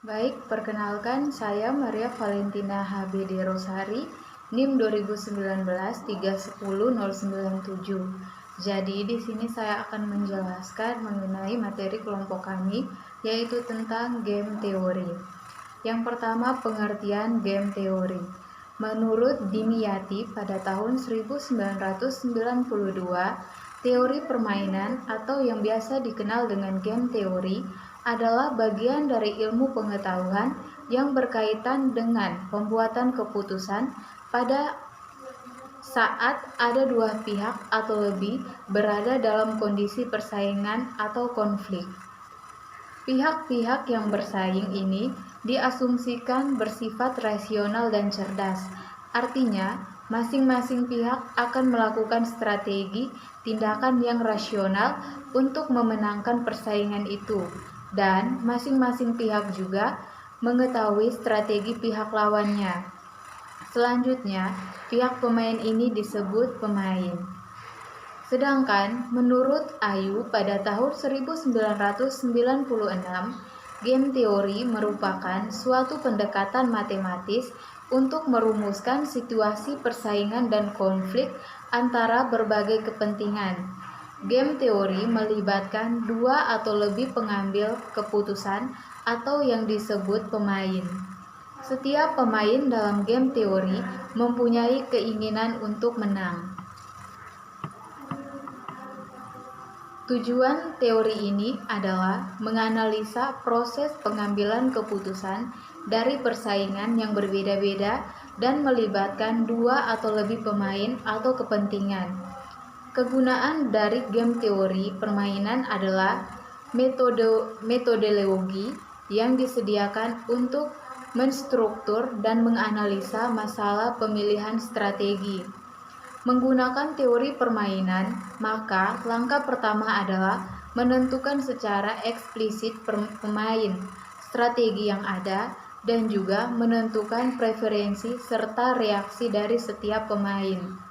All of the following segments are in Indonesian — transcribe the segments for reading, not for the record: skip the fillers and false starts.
Baik, perkenalkan saya Maria Valentina HBD Rosari, NIM 2019 310097. Jadi di sini saya akan menjelaskan mengenai materi kelompok kami, yaitu tentang game teori. Yang pertama, pengertian game teori. Menurut Dimyati pada tahun 1992, teori permainan atau yang biasa dikenal dengan game teori adalah bagian dari ilmu pengetahuan yang berkaitan dengan pembuatan keputusan pada saat ada dua pihak atau lebih berada dalam kondisi persaingan atau konflik. Pihak-pihak yang bersaing ini diasumsikan bersifat rasional dan cerdas. Artinya, masing-masing pihak akan melakukan strategi tindakan yang rasional untuk memenangkan persaingan itu, dan masing-masing pihak juga mengetahui strategi pihak lawannya. Selanjutnya, pihak pemain ini disebut pemain. Sedangkan menurut Ayu pada tahun 1996, game teori merupakan suatu pendekatan matematis untuk merumuskan situasi persaingan dan konflik antara berbagai kepentingan. Game teori melibatkan dua atau lebih pengambil keputusan atau yang disebut pemain. Setiap pemain dalam game teori mempunyai keinginan untuk menang. Tujuan teori ini adalah menganalisa proses pengambilan keputusan dari persaingan yang berbeda-beda dan melibatkan dua atau lebih pemain atau kepentingan. Kegunaan dari game teori permainan adalah metodologi yang disediakan untuk menstruktur dan menganalisa masalah pemilihan strategi. Menggunakan teori permainan, maka langkah pertama adalah menentukan secara eksplisit pemain, strategi yang ada, dan juga menentukan preferensi serta reaksi dari setiap pemain.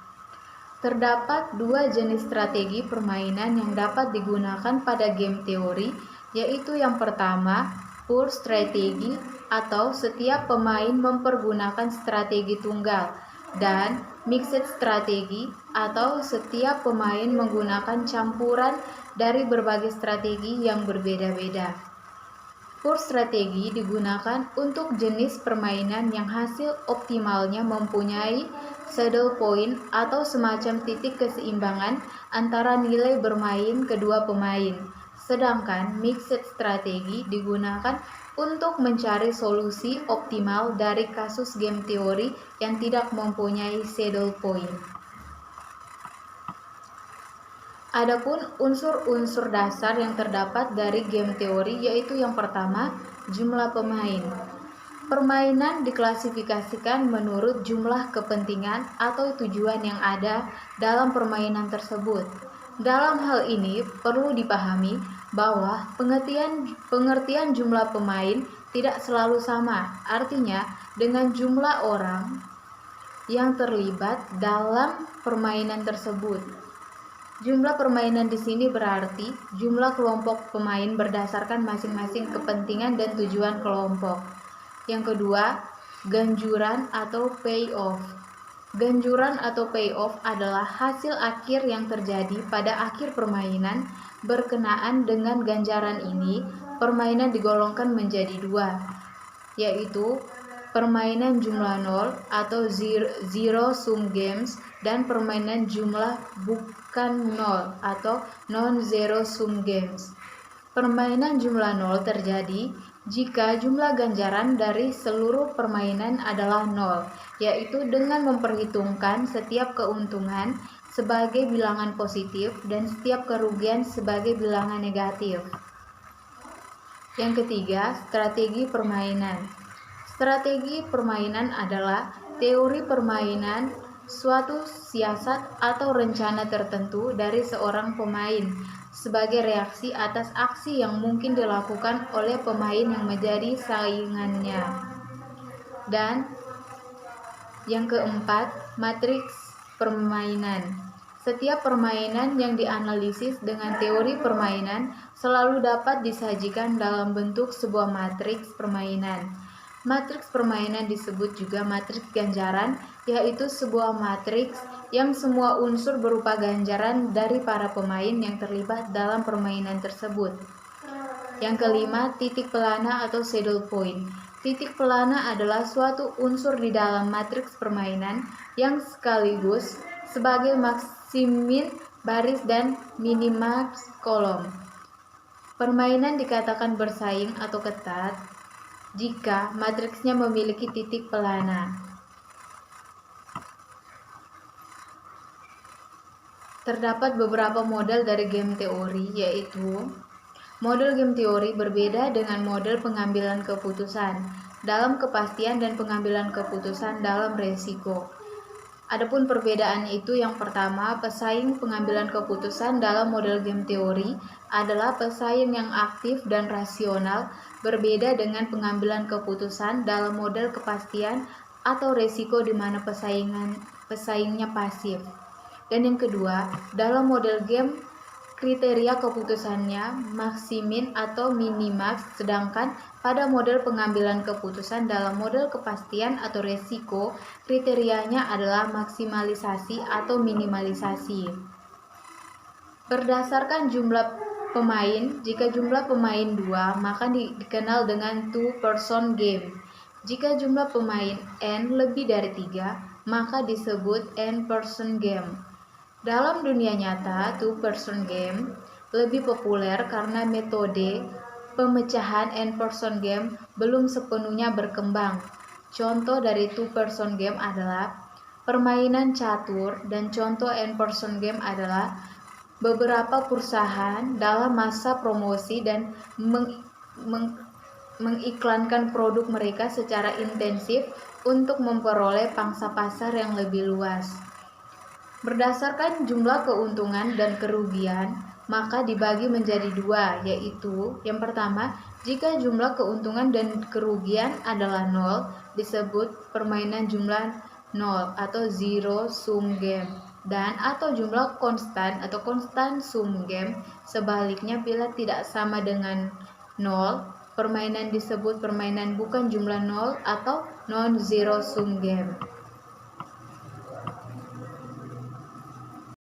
Terdapat dua jenis strategi permainan yang dapat digunakan pada game teori, yaitu yang pertama, pure strategi atau setiap pemain mempergunakan strategi tunggal, dan mixed strategi atau setiap pemain menggunakan campuran dari berbagai strategi yang berbeda-beda. Pure strategi digunakan untuk jenis permainan yang hasil optimalnya mempunyai saddle point atau semacam titik keseimbangan antara nilai bermain kedua pemain. Sedangkan mixed strategi digunakan untuk mencari solusi optimal dari kasus game teori yang tidak mempunyai saddle point. Adapun unsur-unsur dasar yang terdapat dari game teori yaitu yang pertama, jumlah pemain. Permainan diklasifikasikan menurut jumlah kepentingan atau tujuan yang ada dalam permainan tersebut. Dalam hal ini perlu dipahami bahwa pengertian jumlah pemain tidak selalu sama. Artinya, dengan jumlah orang yang terlibat dalam permainan tersebut. Jumlah permainan di sini berarti jumlah kelompok pemain berdasarkan masing-masing kepentingan dan tujuan kelompok. Yang kedua, ganjuran atau payoff. Ganjuran atau payoff adalah hasil akhir yang terjadi pada akhir permainan. Berkenaan dengan ganjaran ini, permainan digolongkan menjadi dua, yaitu permainan jumlah 0 atau zero sum games dan permainan jumlah bukan 0 atau non-zero sum games. Permainan jumlah 0 terjadi jika jumlah ganjaran dari seluruh permainan adalah 0, yaitu dengan memperhitungkan setiap keuntungan sebagai bilangan positif dan setiap kerugian sebagai bilangan negatif. Yang ketiga, strategi permainan. Strategi permainan adalah teori permainan, suatu siasat atau rencana tertentu dari seorang pemain sebagai reaksi atas aksi yang mungkin dilakukan oleh pemain yang menjadi saingannya. Dan yang keempat, matriks permainan. Setiap permainan yang dianalisis dengan teori permainan selalu dapat disajikan dalam bentuk sebuah matriks permainan. Matriks permainan disebut juga matriks ganjaran, yaitu sebuah matriks yang semua unsur berupa ganjaran dari para pemain yang terlibat dalam permainan tersebut. Yang kelima, titik pelana atau saddle point. Titik pelana adalah suatu unsur di dalam matriks permainan yang sekaligus sebagai maksimin baris dan minimax kolom. Permainan dikatakan bersaing atau ketat jika matriksnya memiliki titik pelana. Terdapat beberapa model dari game teori, yaitu model game teori berbeda dengan model pengambilan keputusan dalam kepastian dan pengambilan keputusan dalam resiko. Adapun perbedaan itu, yang pertama, pesaing pengambilan keputusan dalam model game teori adalah pesaing yang aktif dan rasional, berbeda dengan pengambilan keputusan dalam model kepastian atau resiko di mana pesaingnya pasif. Dan yang kedua, dalam model game kriteria keputusannya maksimin atau minimax, sedangkan pada model pengambilan keputusan dalam model kepastian atau resiko kriterianya adalah maksimalisasi atau minimalisasi. Berdasarkan jumlah pemain, jika jumlah pemain 2 maka dikenal dengan two-person game. Jika jumlah pemain n lebih dari 3 maka disebut n-person game. Dalam dunia nyata, two-person game lebih populer karena metode pemecahan n-person game belum sepenuhnya berkembang. Contoh dari two-person game adalah permainan catur, dan contoh n-person game adalah beberapa perusahaan dalam masa promosi dan mengiklankan produk mereka secara intensif untuk memperoleh pangsa pasar yang lebih luas. Berdasarkan jumlah keuntungan dan kerugian, maka dibagi menjadi 2, yaitu yang pertama, jika jumlah keuntungan dan kerugian adalah 0, disebut permainan jumlah 0 atau zero sum game, dan atau jumlah konstan atau constant sum game. Sebaliknya, bila tidak sama dengan 0, permainan disebut permainan bukan jumlah 0 atau non-zero sum game.